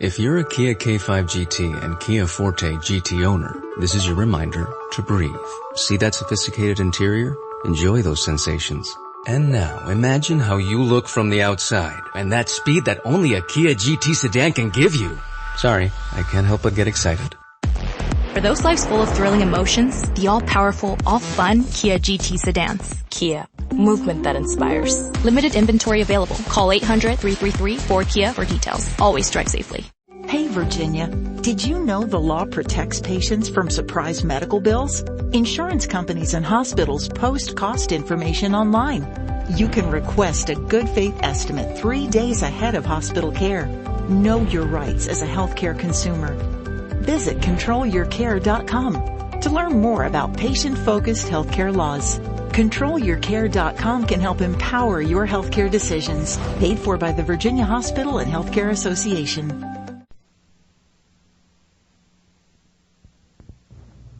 If you're a Kia K5 GT and Kia Forte GT owner, this is your reminder to breathe. See that sophisticated interior? Enjoy those sensations. And now, imagine how you look from the outside and that speed that only a Kia GT sedan can give you. Sorry, I can't help but get excited. For those lives full of thrilling emotions, the all-powerful, all-fun Kia GT sedans. Kia. Movement that inspires. Limited inventory available. Call 800-333-4KIA for details. Always drive safely. Hey, Virginia, did you know the law protects patients from surprise medical bills? Insurance companies and hospitals post cost information online. You can request a good faith estimate 3 days ahead of hospital care. Know your rights as a healthcare consumer. Visit controlyourcare.com to learn more about patient-focused healthcare laws. ControlYourCare.com can help empower your healthcare decisions. Paid for by the Virginia Hospital and Healthcare Association.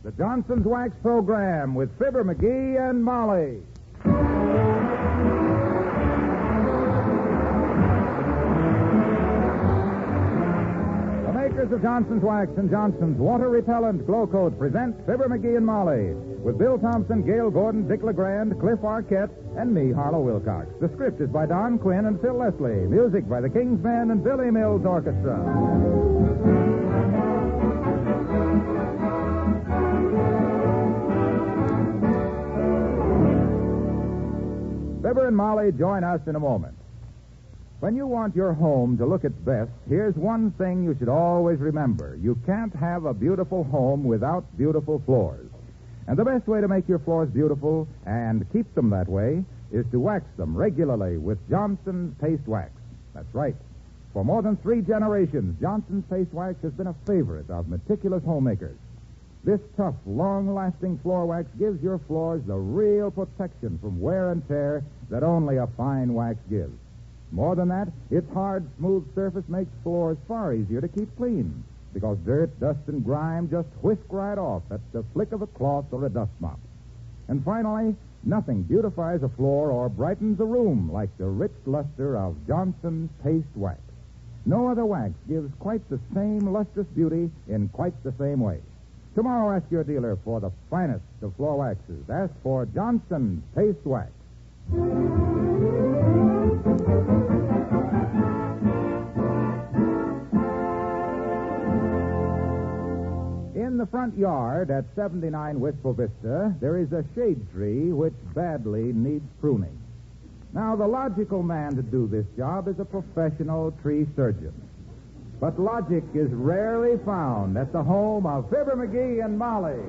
The Johnson's Wax Program with Fibber McGee and Molly. The makers of Johnson's Wax and Johnson's Water Repellent Glow Coat present Fibber McGee and Molly with Bill Thompson, Gail Gordon, Dick LeGrand, Cliff Arquette, and me, Harlow Wilcox. The script is by Don Quinn and Phil Leslie. Music by the King's Men and Billy Mills Orchestra. Fibber and Molly join us in a moment. When you want your home to look its best, here's one thing you should always remember. You can't have a beautiful home without beautiful floors. And the best way to make your floors beautiful and keep them that way is to wax them regularly with Johnson's Paste Wax. That's right. For more than 3 generations, Johnson's Paste Wax has been a favorite of meticulous homemakers. This tough, long-lasting floor wax gives your floors the real protection from wear and tear that only a fine wax gives. More than that, its hard, smooth surface makes floors far easier to keep clean, because dirt, dust, and grime just whisk right off at the flick of a cloth or a dust mop. And finally, nothing beautifies a floor or brightens a room like the rich luster of Johnson's Paste Wax. No other wax gives quite the same lustrous beauty in quite the same way. Tomorrow, ask your dealer for the finest of floor waxes. Ask for Johnson's Paste Wax. In the front yard at 79 Wistful Vista, there is a shade tree which badly needs pruning. Now, the logical man to do this job is a professional tree surgeon. But logic is rarely found at the home of Fibber McGee and Molly.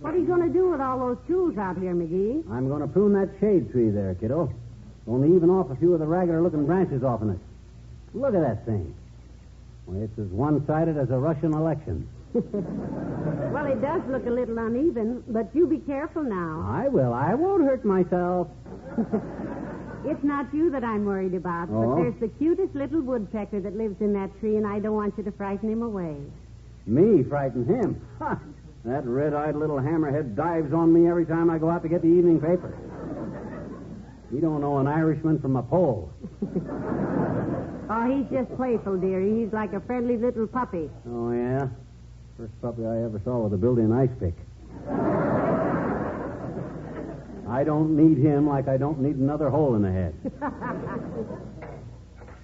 What are you going to do with all those tools out here, McGee? I'm going to prune that shade tree there, kiddo. Only even off a few of the regular-looking branches off of it. Look at that thing. Well, it's as one-sided as a Russian election. Well, it does look a little uneven, but you be careful now. I will. I won't hurt myself. It's not you that I'm worried about, Oh? but there's the cutest little woodpecker that lives in that tree, and I don't want you to frighten him away. Me frighten him? Ha! That red-eyed little hammerhead dives on me every time I go out to get the evening paper. He don't know an Irishman from a Pole. Oh, he's just playful, dearie. He's like a friendly little puppy. Oh, yeah? First puppy I ever saw with a built-in ice pick. I don't need him like I don't need another hole in the head.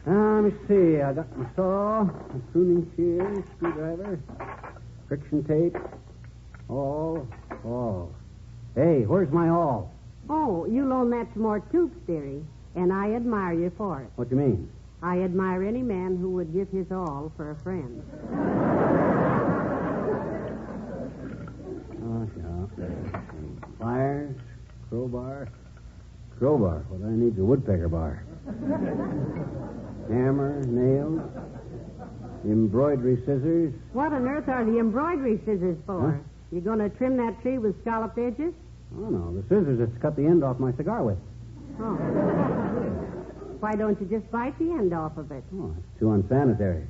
Let me see. I got my saw, my pruning shears, screwdriver, friction tape, awl. Hey, where's my awl? Oh, you loan that to more troops, dearie, and I admire you for it. What do you mean? I admire any man who would give his all for a friend. Oh, yeah. Pliers, crowbar. Crowbar. What I need is a woodpecker bar. Hammer, nails, embroidery scissors. What on earth are the embroidery scissors for? Huh? You going to trim that tree with scalloped edges? Oh, no, the scissors that's cut the end off my cigar with. Oh. Why don't you just bite the end off of it? Oh, it's too unsanitary.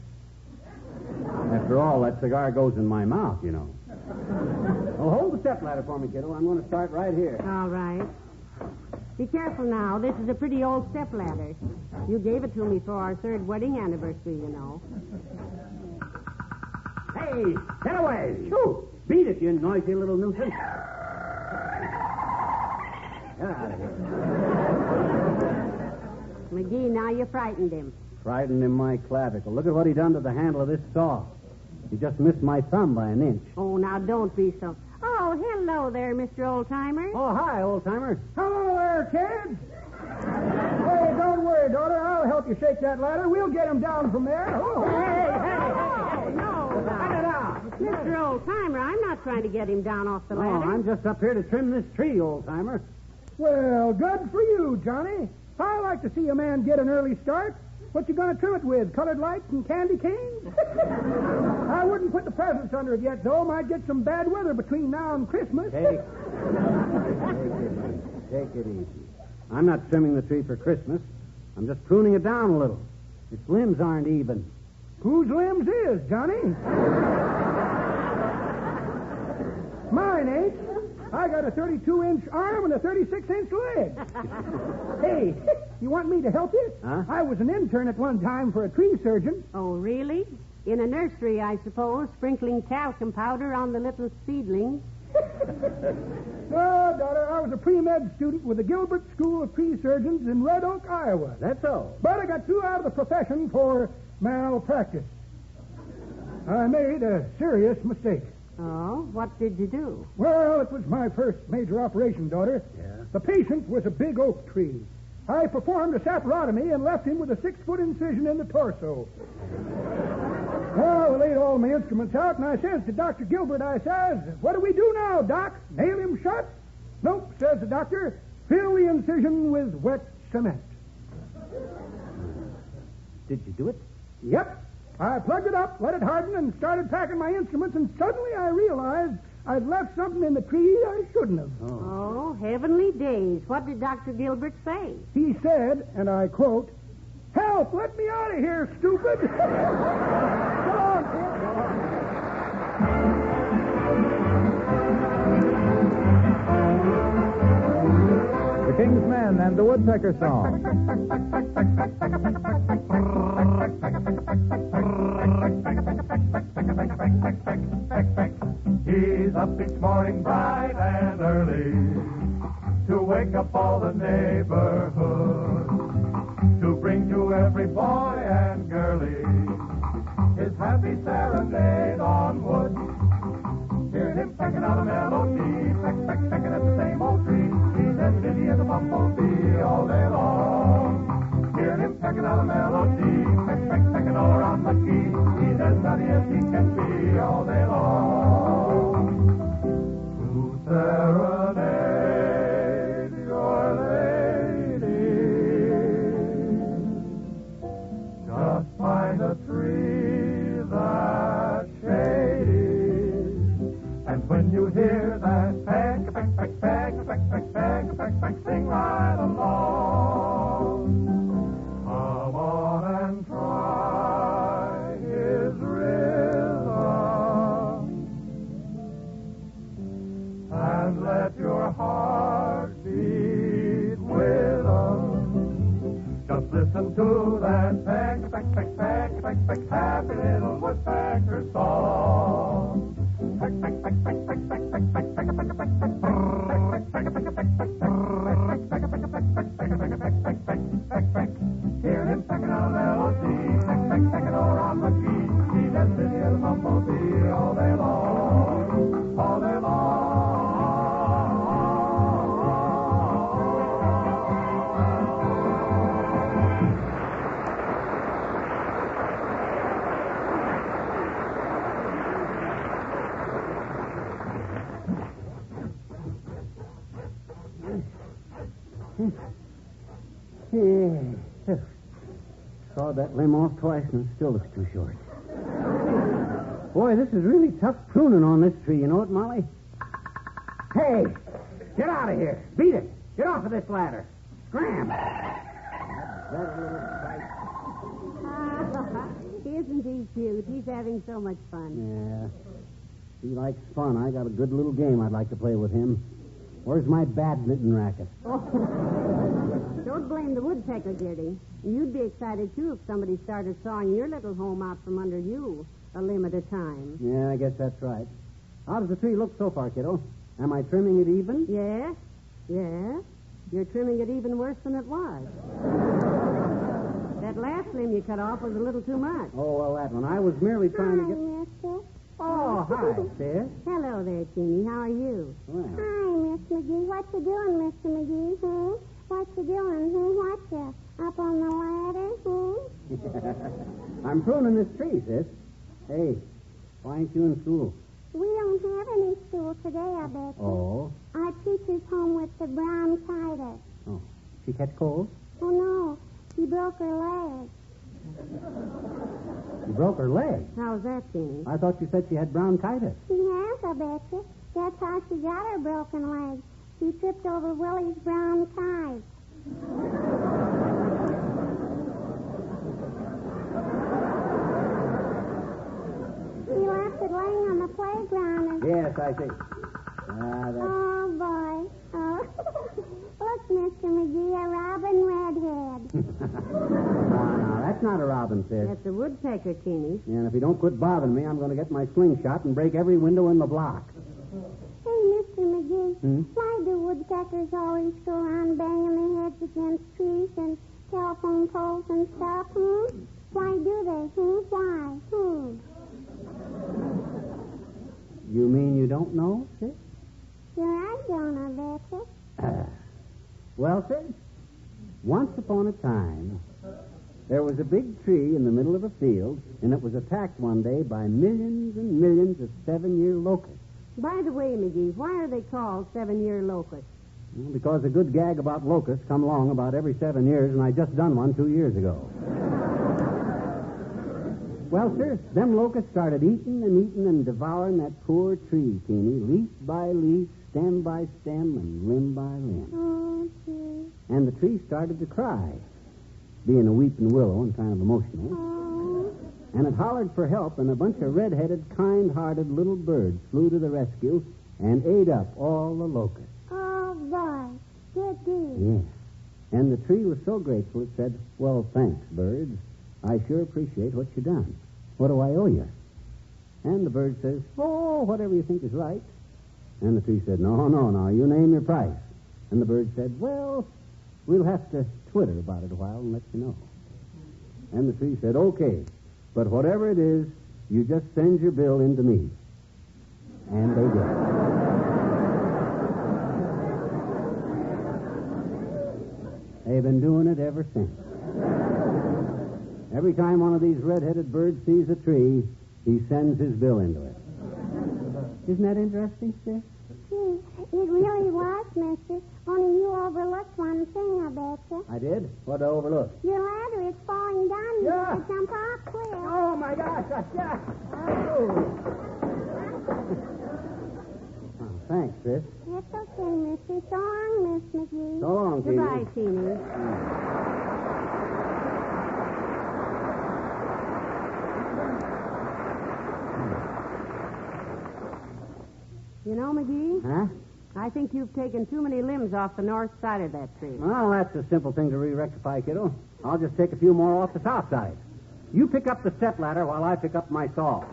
After all, that cigar goes in my mouth, you know. Well, hold the stepladder for me, kiddo. I'm going to start right here. All right. Be careful now. This is a pretty old stepladder. You gave it to me for our 3rd wedding anniversary, you know. Hey, get away. Shoo! Beat it, you noisy little nuisance. Get out of here. McGee, now you frightened him. Frightened him my clavicle. Look at what he done to the handle of this saw. He just missed my thumb by an inch. Oh, now don't be so... Oh, hello there, Mr. Oldtimer. Oh, hi, old-timer. Hello there, kids. Hey, don't worry, daughter. I'll help you shake that ladder. We'll get him down from there. Oh. Hey. No, Mr. Oldtimer, I'm not trying to get him down off the ladder. Oh, I'm just up here to trim this tree, old-timer. Well, good for you, Johnny. I like to see a man get an early start. What you going to trim it with, colored lights and candy canes? I wouldn't put the presents under it yet, though. Might get some bad weather between now and Christmas. Take it easy. I'm not trimming the tree for Christmas. I'm just pruning it down a little. Its limbs aren't even. Whose limbs is, Johnny? Mine ain't. I got a 32-inch arm and a 36-inch leg. Hey, you want me to help you? Huh? I was an intern at one time for a tree surgeon. Oh, really? In a nursery, I suppose, sprinkling talcum powder on the little seedlings. No, daughter, I was a pre-med student with the Gilbert School of Tree Surgeons in Red Oak, Iowa. That's so. But I got threw out of the profession for malpractice. I made a serious mistake. Oh, what did you do? Well, it was my first major operation, daughter. Yeah? The patient was a big oak tree. I performed a saproptomy and left him with a 6-foot incision in the torso. Well, I laid all my instruments out, and I says to Dr. Gilbert, I says, what do we do now, Doc? Nail him shut? Nope, says the doctor. Fill the incision with wet cement. Did you do it? Yep. I plugged it up, let it harden, and started packing my instruments, and suddenly I realized I'd left something in the tree I shouldn't have. Oh, heavenly days. What did Dr. Gilbert say? He said, and I quote, "Help! Let me out of here, stupid!" Go on, kid. Go on. The King's Men and the Woodpecker Song. He's up each morning bright and early to wake up all the neighborhood, to bring to every boy and girlie his happy serenade on wood. Hear him pecking out a melody, pecking at the same old tree. He's as busy as a bumblebee all day long. Hear him pecking out a melody, pecking all around McGees. He's as nutty as he can be all day long. To serenade your lady, just find a tree that's shady, and when you hear that peck, sing right along. Come on and try his rhythm, and let your heart beat with him. Just listen to that peck, happy little woodpecker song. Hear him pecking out a melody, pecking all around McGees. He's as busy as a bumblebee all day long, all day long. Yeah. Sawed that limb off twice and it still looks too short. Boy, this is really tough pruning on this tree. You know it, Molly? Hey, get out of here. Beat it. Get off of this ladder. Scram. Isn't he cute? He's having so much fun. Yeah. He likes fun. I got a good little game I'd like to play with him. Where's my badminton racket? Oh. Don't blame the woodpecker, dearie. You'd be excited, too, if somebody started sawing your little home out from under you a limb at a time. Yeah, I guess that's right. How does the tree look so far, kiddo? Am I trimming it even? Yes. You're trimming it even worse than it was. That last limb you cut off was a little too much. Oh, well, that one. I was merely trying to get... Mister. Oh, hi, sis. Hello there, Teeny. How are you? Well, Hi, Miss McGee. What you doing, Mr. McGee? What you doing? What you up on the ladder? I'm pruning this tree, sis. Hey, why ain't you in school? We don't have any school today, I bet you. Oh. Our teacher's home with the bronchitis. Oh. She catch cold? Oh, no. She broke her leg. You broke her leg? How's that, Teeny? I thought you said she had bronchitis. She has, I bet you. That's how she got her broken leg. She tripped over Willie's brown tie. She left it laying on the playground and... Yes, I see. Oh, boy. Oh. Look, Mr. McGee, a robin redhead. No, that's not a robin, sis. That's a woodpecker, Teeny. And if you don't quit bothering me, I'm going to get my slingshot and break every window in the block. Hey, Mr. McGee, why do woodpeckers always go around banging their heads against trees and telephone poles and stuff, Why do they, Why? You mean you don't know, sis? Sure, I don't, I betcha. Well, sis, once upon a time, there was a big tree in the middle of a field, and it was attacked one day by millions and millions of 7-year locusts. By the way, McGee, why are they called 7-year locusts? Well, because a good gag about locusts come along about every 7 years, and I just done one 2 years ago. Well, sir, them locusts started eating and devouring that poor tree, Teeny, leaf by leaf, stem by stem, and limb by limb. Oh, gee. And the tree started to cry, being a weeping willow and kind of emotional. Oh. And it hollered for help, and a bunch of red-headed, kind-hearted little birds flew to the rescue and ate up all the locusts. Oh, boy. Good deed. Yeah. And the tree was so grateful it said, "Well, thanks, birds. I sure appreciate what you done. What do I owe you?" And the bird says, "Oh, whatever you think is right." And the tree said, No, you name your price." And the bird said, "Well, we'll have to twitter about it a while and let you know." And the tree said, "Okay, but whatever it is, you just send your bill in to me." And they did. They've been doing it ever since. Every time one of these red-headed birds sees a tree, he sends his bill into it. Isn't that interesting, sis? Gee, it really was, mister. Only you overlooked one thing, I betcha. I did? What did I overlook? Your ladder is falling down. You Yeah. have to jump off quick. Oh, my gosh. Oh. Oh, thanks, sis. It's okay, mister. So long, Miss McGee. So long, Teeny. Goodbye, Teeny. You know, McGee, Huh? I think you've taken too many limbs off the north side of that tree. Well, that's a simple thing to re-rectify, kiddo. I'll just take a few more off the south side. You pick up the step ladder while I pick up my saw.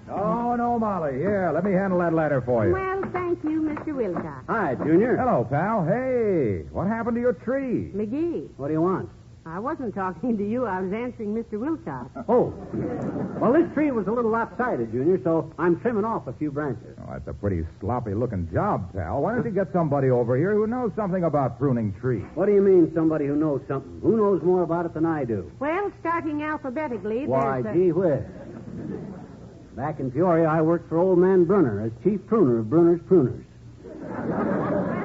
No, Molly. Here, let me handle that ladder for you. Well, thank you, Mr. Wilcox. Hi, Junior. Hello, pal. Hey, what happened to your tree? McGee, What do you want? I wasn't talking to you. I was answering Mr. Wilcox. Oh. Well, this tree was a little lopsided, Junior, so I'm trimming off a few branches. Oh, that's a pretty sloppy-looking job, pal. Why don't you get somebody over here who knows something about pruning trees? What do you mean, somebody who knows something? Who knows more about it than I do? Well, starting alphabetically, Why, there's gee whiz. Back in Peoria, I worked for old man Brunner as chief pruner of Brunner's Pruners,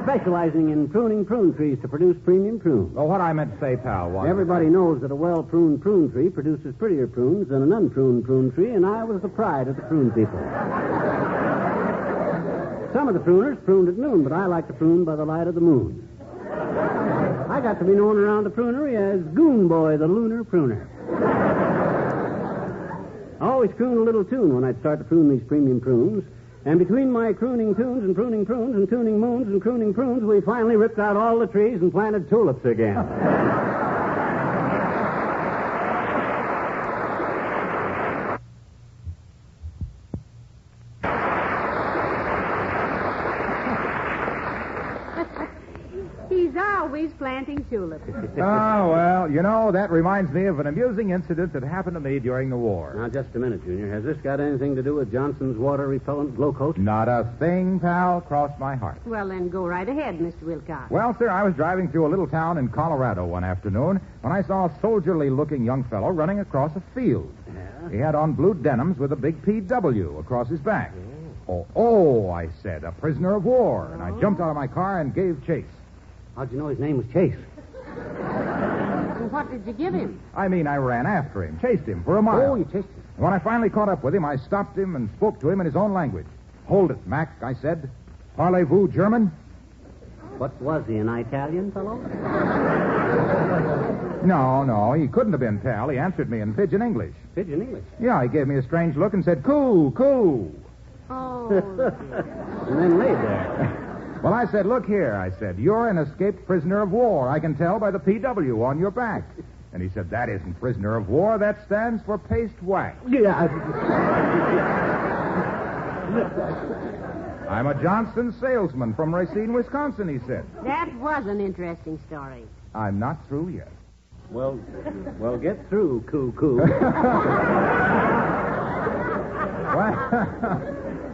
specializing in pruning prune trees to produce premium prunes. Well, what I meant to say, pal, was... Everybody knows that a well-pruned prune tree produces prettier prunes than an unpruned prune tree, and I was the pride of the prune people. Some of the pruners pruned at noon, but I like to prune by the light of the moon. I got to be known around the prunery as Goon Boy, the lunar pruner. I always croon a little tune when I'd start to prune these premium prunes. And between my crooning tunes and pruning prunes and tuning moons and crooning prunes, we finally ripped out all the trees and planted tulips again. He's always planting tulips. Well, that reminds me of an amusing incident that happened to me during the war. Now, just a minute, Junior. Has this got anything to do with Johnson's water-repellent glow coat? Not a thing, pal, crossed my heart. Well, then go right ahead, Mr. Wilcox. Well, sir, I was driving through a little town in Colorado one afternoon when I saw a soldierly-looking young fellow running across a field. Yeah? He had on blue denims with a big PW across his back. Oh, I said, a prisoner of war. And I jumped out of my car and gave chase. How'd you know his name was Chase? Well, what did you give him? I ran after him, chased him for a mile. Oh, you chased him. And when I finally caught up with him, I stopped him and spoke to him in his own language. Hold it, Mac, I said. Parlez-vous German? What was he, an Italian fellow? No, he couldn't have been, pal. He answered me in pidgin English. Pidgin English? Yeah, he gave me a strange look and said, coo, coo. Oh, And then laid there. Well, I said, look here, I said, you're an escaped prisoner of war. I can tell by the PW on your back. And he said, that isn't prisoner of war. That stands for paste wax. Yeah. I'm a Johnson salesman from Racine, Wisconsin, he said. that was an interesting story. I'm not through yet. Well, get through, coo-coo.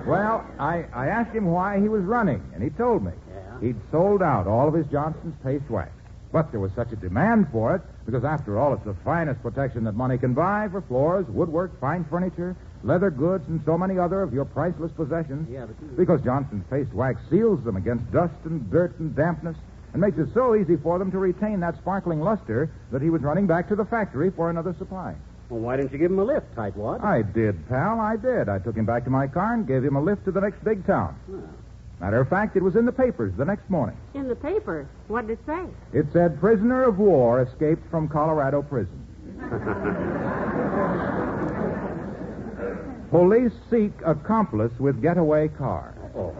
Well, I asked him why he was running, and he told me. Yeah? He'd sold out all of his Johnson's paste wax. But there was such a demand for it, because after all, it's the finest protection that money can buy for floors, woodwork, fine furniture, leather goods, and so many other of your priceless possessions. Yeah, but Because Johnson's paste wax seals them against dust and dirt and dampness, and makes it so easy for them to retain that sparkling luster that he was running back to the factory for another supply. Well, why didn't you give him a lift, tightwad? I did, pal, I did. I took him back to my car and gave him a lift to the next big town. Matter of fact, it was in the papers the next morning. In the paper. What did it say? It said, prisoner of war escaped from Colorado prison. Police seek accomplice with getaway car. Oh.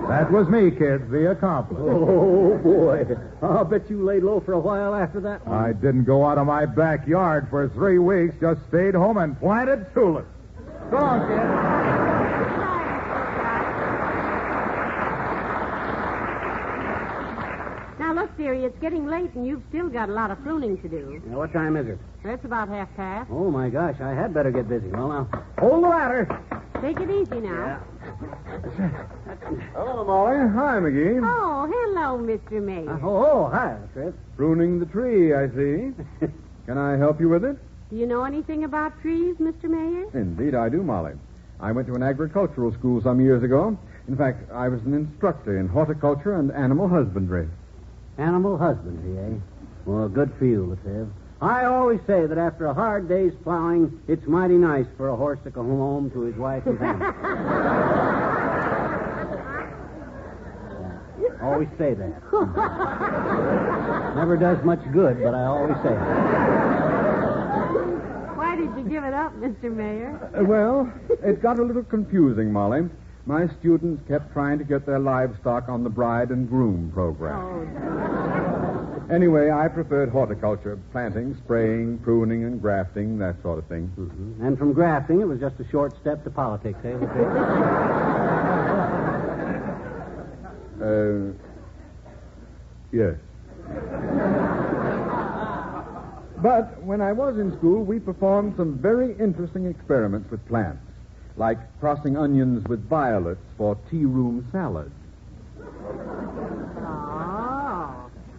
That was me, kids, the accomplice. Oh, boy. I'll bet you laid low for a while after that one. I didn't go out of my backyard for 3 weeks, just stayed home and planted tulips. Go on, kid. Now, look, dearie, it's getting late, and you've still got a lot of pruning to do. Now, what time is it? It's about half past. Oh, my gosh, I had better get busy. Well, now, hold the ladder. Take it easy now. Hello, Molly. Hi, McGee. Oh, hello, Mr. Mayor. Hi, Fred. Pruning the tree, I see. Can I help you with it? Do you know anything about trees, Mr. Mayor? Indeed, I do, Molly. I went to an agricultural school some years ago. In fact, I was an instructor in horticulture and animal husbandry. Animal husbandry, eh? Well, good for you, Latev. I always say that after a hard day's plowing, it's mighty nice for a horse to come home to his wife and family. Always say that. Never does much good, but I always say it. Why did you give it up, Mr. Mayor? Well, it got a little confusing, Molly. My students kept trying to get their livestock on the bride and groom program. Oh, Anyway, I preferred horticulture, planting, spraying, pruning, and grafting, that sort of thing. Mm-hmm. And from grafting, it was just a short step to politics, eh, Latev? Yes. But when I was in school, we performed some very interesting experiments with plants, like crossing onions with violets for tea room salads.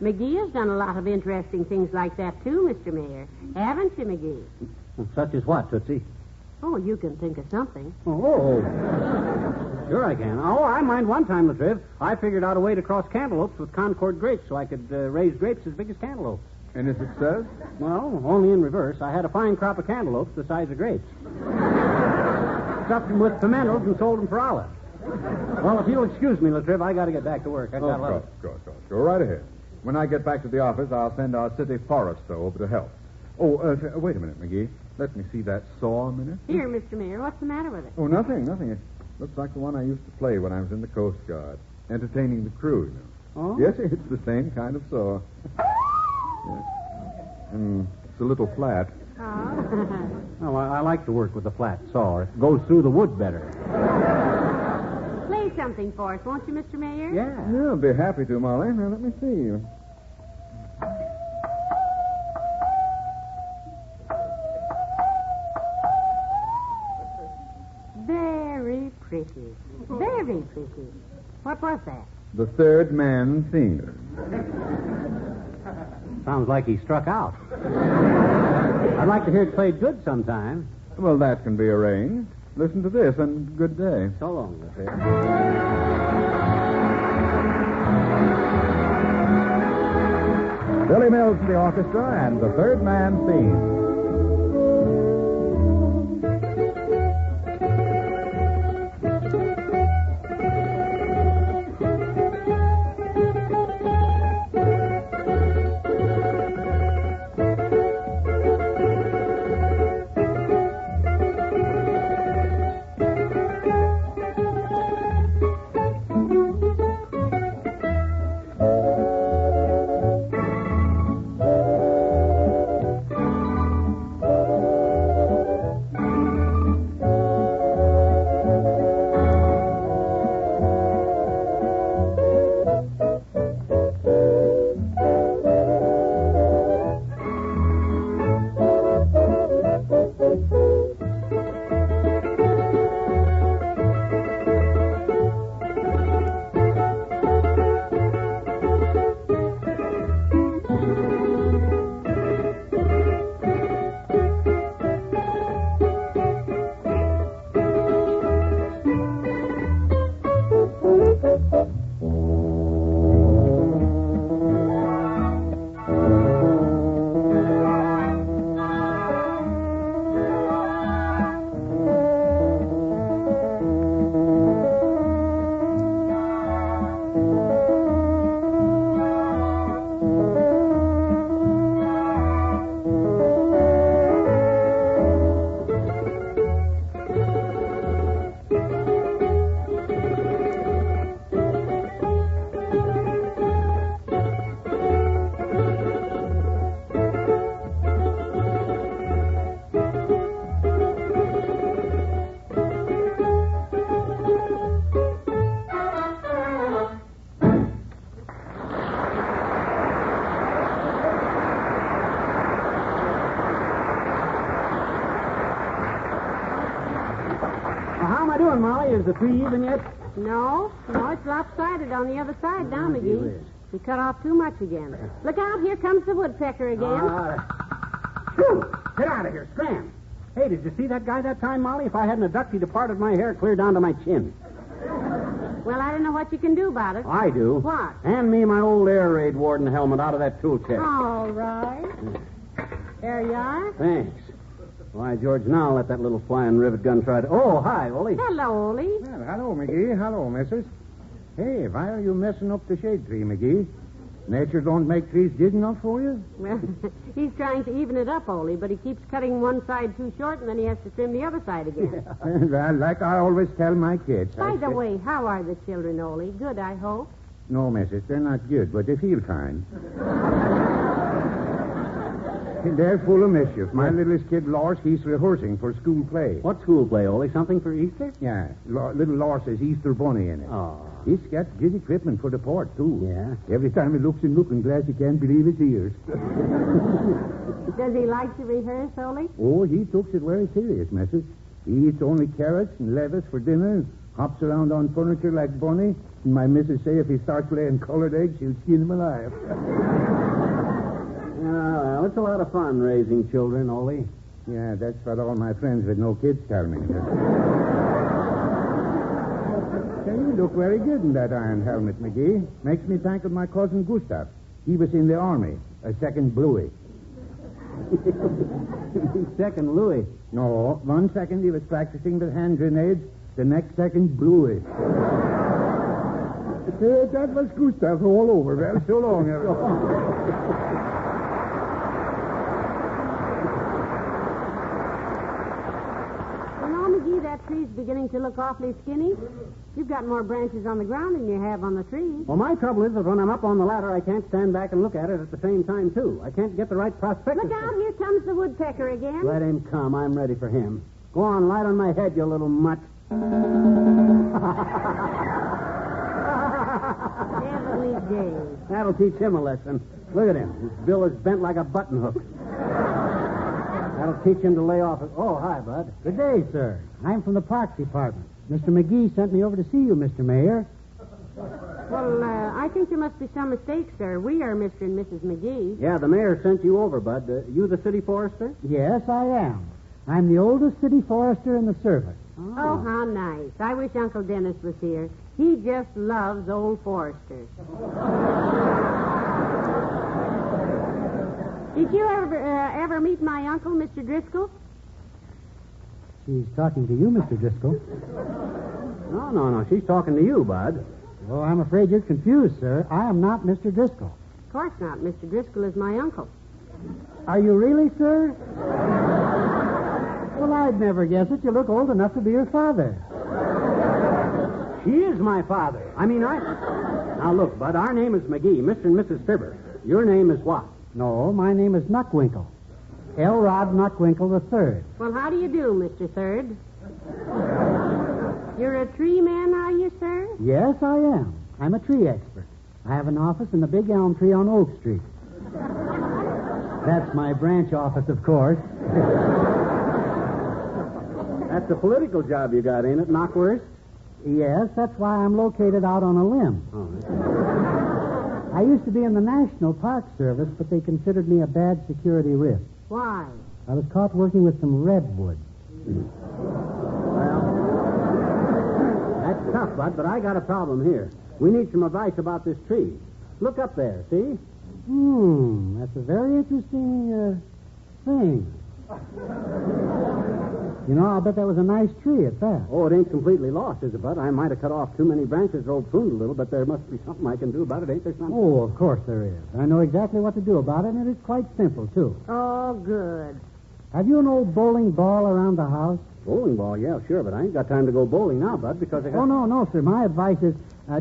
McGee has done a lot of interesting things like that, too, Mr. Mayor. Haven't you, McGee? Such as what, Tootsie? Oh, you can think of something. Oh. Sure I can. Oh, I mind one time, Latriv. I figured out a way to cross cantaloupes with Concord grapes so I could raise grapes as big as cantaloupes. Any success? Well, only in reverse. I had a fine crop of cantaloupes the size of grapes. Stuffed them with pimentals and sold them for olives. Well, if you'll excuse me, Latriv, I got to get back to work. I got a lot of... Go right ahead. When I get back to the office, I'll send our city forester over to help. Oh, wait a minute, McGee. Let me see that saw a minute. Here, Mr. Mayor, what's the matter with it? Oh, nothing. It looks like the one I used to play when I was in the Coast Guard, entertaining the crew, you know. Oh? Yes, it's the same kind of saw. Yes. It's a little flat. Oh. Oh, I like to work with a flat saw. It goes through the wood better. Play something for us, won't you, Mr. Mayor? Yeah. Yeah, I'll be happy to, Molly. Now, let me see. Very pretty. Very pretty. What was that? The third man theme. Sounds like he struck out. I'd like to hear it played good sometime. Well, that can be arranged. Listen to this, and good day. So long, Miss Hare. Billy Mills to the orchestra and the third man theme. Molly, is the tree even yet? No, it's lopsided on the other side now, McGee. We cut off too much again. Look out, here comes the woodpecker again. Phew! Get out of here, scram. Hey, did you see that guy that time, Molly? If I hadn't ducked, he'd have parted my hair clear down to my chin. Well, I don't know what you can do about it. I do. What? Hand me my old air raid warden helmet out of that tool chest. All right. There you are. Thanks. Why, George, now let that little flying rivet gun try to... Oh, hi, Ole. Hello, Ole. Well, hello, McGee. Hello, missus. Hey, why are you messing up the shade tree, McGee? Nature don't make trees big enough for you? Well, he's trying to even it up, Ole, but he keeps cutting one side too short, and then he has to trim the other side again. Well, like I always tell my kids. By the way, how are the children, Ole? Good, I hope. No, missus, they're not good, but they feel fine. They're full of mischief. My littlest kid, Lars, he's rehearsing for school play. What school play, Ole? Something for Easter? Yeah, little Lars is Easter Bunny in it. Oh. He's got good equipment for the part, too. Yeah? Every time he looks in looking glass, he can't believe his ears. Does he like to rehearse, Ole? Oh, he takes it very serious, missus. He eats only carrots and lettuce for dinner, hops around on furniture like Bunny, and my missus say if he starts laying colored eggs, she'll skin him alive. Well, it's a lot of fun raising children, Ole. Yeah, that's what all my friends with no kids tell me. Say, you look very good in that iron helmet, McGee. Makes me think of my cousin Gustav. He was in the army, a second Bluey. Second Louis. No, 1 second he was practicing with hand grenades, the next second Bluey. That was Gustav all over. Well, so long, everyone. that tree's beginning to look awfully skinny? You've got more branches on the ground than you have on the tree. Well, my trouble is that when I'm up on the ladder, I can't stand back and look at it at the same time, too. I can't get the right perspective. Look out, here comes the woodpecker again. Let him come. I'm ready for him. Go on, light on my head, you little mutt. Heavenly days. That'll teach him a lesson. Look at him. His bill is bent like a button hook. That'll teach him to lay off. Oh, hi, Bud. Good day, sir. I'm from the Parks Department. Mr. McGee sent me over to see you, Mr. Mayor. Well, I think there must be some mistake, sir. We are Mr. and Mrs. McGee. Yeah, the mayor sent you over, Bud. You the city forester? Yes, I am. I'm the oldest city forester in the service. Oh, how nice. I wish Uncle Dennis was here. He just loves old foresters. Did you ever meet my uncle, Mr. Driscoll? She's talking to you, Mr. Driscoll. No. She's talking to you, Bud. Oh, I'm afraid you're confused, sir. I am not Mr. Driscoll. Of course not. Mr. Driscoll is my uncle. Are you really, sir? Well, I'd never guess it. You look old enough to be your father. She is my father. Now, look, Bud, our name is McGee, Mr. and Mrs. Fibber. Your name is what? No, my name is Nuckwinkle. Elrod Nuckwinkle III. Well, how do you do, Mr. Third? You're a tree man, are you, sir? Yes, I am. I'm a tree expert. I have an office in the big elm tree on Oak Street. That's my branch office, of course. That's a political job you got, ain't it, Knockwurst? Yes, that's why I'm located out on a limb. Oh, I used to be in the National Park Service, but they considered me a bad security risk. Why? I was caught working with some redwood. Well, that's tough, Bud, but I got a problem here. We need some advice about this tree. Look up there, see? That's a very interesting thing. You know, I'll bet that was a nice tree at that. Oh, it ain't completely lost, is it, Bud? I might have cut off too many branches or pruned a little, but there must be something I can do about it, ain't there, something? Oh, of course there is. I know exactly what to do about it, and it's quite simple, too. Oh, good. Have you an old bowling ball around the house? Bowling ball, yeah, sure, but I ain't got time to go bowling now, Bud, because I got... Oh, no, sir. My advice is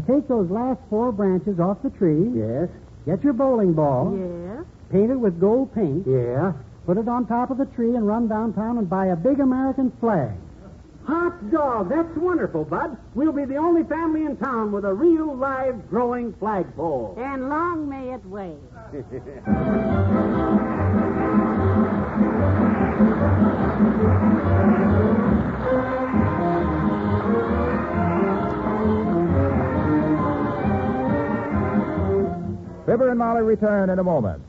take those last 4 branches off the tree. Yes? Get your bowling ball. Yes? Paint it with gold paint. Yeah? Put it on top of the tree and run downtown and buy a big American flag. Hot dog, that's wonderful, Bud. We'll be the only family in town with a real, live, growing flagpole. And long may it wave. Fibber and Molly return in a moment.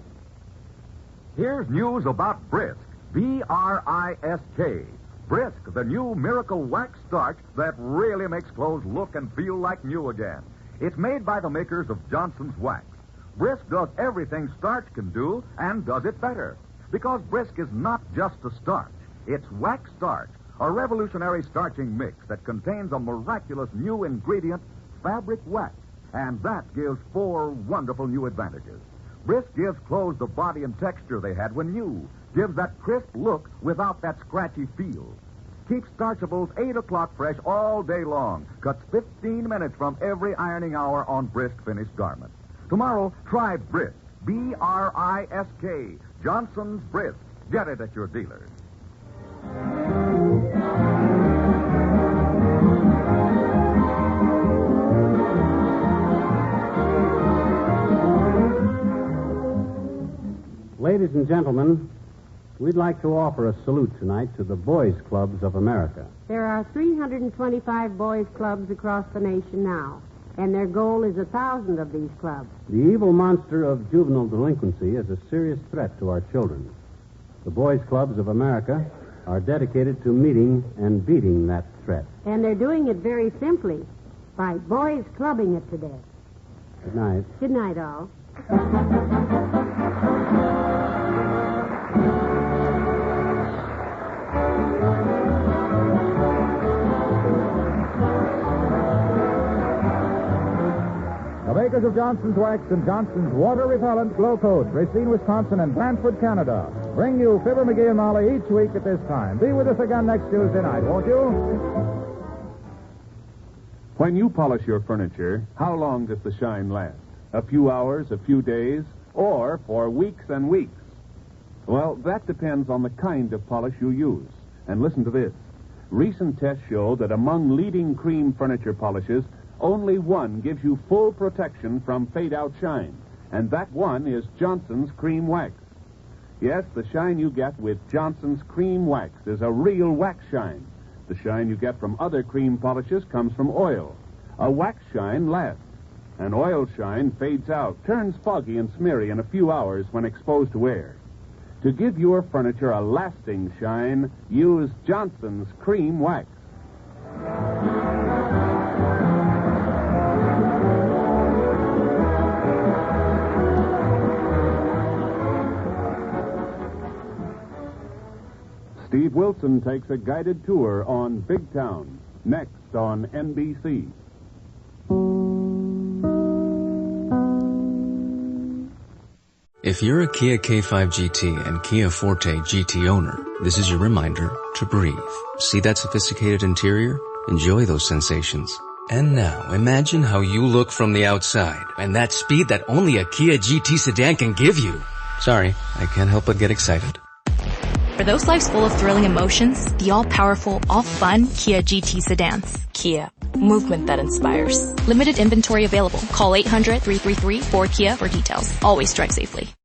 Here's news about Brisk, B-R-I-S-K. Brisk, the new miracle wax starch that really makes clothes look and feel like new again. It's made by the makers of Johnson's Wax. Brisk does everything starch can do and does it better. Because Brisk is not just a starch. It's wax starch, a revolutionary starching mix that contains a miraculous new ingredient, fabric wax. And that gives 4 wonderful new advantages. Brisk gives clothes the body and texture they had when new. Gives that crisp look without that scratchy feel. Keeps starchables 8 o'clock fresh all day long. Cuts 15 minutes from every ironing hour on Brisk finished garments. Tomorrow, try Brisk. B-R-I-S-K. Johnson's Brisk. Get it at your dealers. Ladies and gentlemen, we'd like to offer a salute tonight to the Boys Clubs of America. There are 325 boys' clubs across the nation now, and their goal is 1,000 of these clubs. The evil monster of juvenile delinquency is a serious threat to our children. The Boys Clubs of America are dedicated to meeting and beating that threat. And they're doing it very simply, by boys clubbing it to death. Good night. Good night, all. The makers of Johnson's Wax and Johnson's Water Repellent Glow Coat, Racine, Wisconsin, and Brantford, Canada, bring you Fibber McGee and Molly each week at this time. Be with us again next Tuesday night, won't you? When you polish your furniture, how long does the shine last? A few hours, a few days, or for weeks and weeks? Well, that depends on the kind of polish you use. And listen to this. Recent tests show that among leading cream furniture polishes, only one gives you full protection from fade-out shine. And that one is Johnson's Cream Wax. Yes, the shine you get with Johnson's Cream Wax is a real wax shine. The shine you get from other cream polishes comes from oil. A wax shine lasts. An oil shine fades out, turns foggy and smeary in a few hours when exposed to air. To give your furniture a lasting shine, use Johnson's Cream Wax. Steve Wilson takes a guided tour on Big Town, next on NBC. If you're a Kia K5 GT and Kia Forte GT owner, this is your reminder to breathe. See that sophisticated interior? Enjoy those sensations. And now, imagine how you look from the outside and that speed that only a Kia GT sedan can give you. Sorry, I can't help but get excited. For those lives full of thrilling emotions, the all-powerful, all-fun Kia GT sedans. Kia. Movement that inspires. Limited inventory available. Call 800-333-4KIA for details. Always drive safely.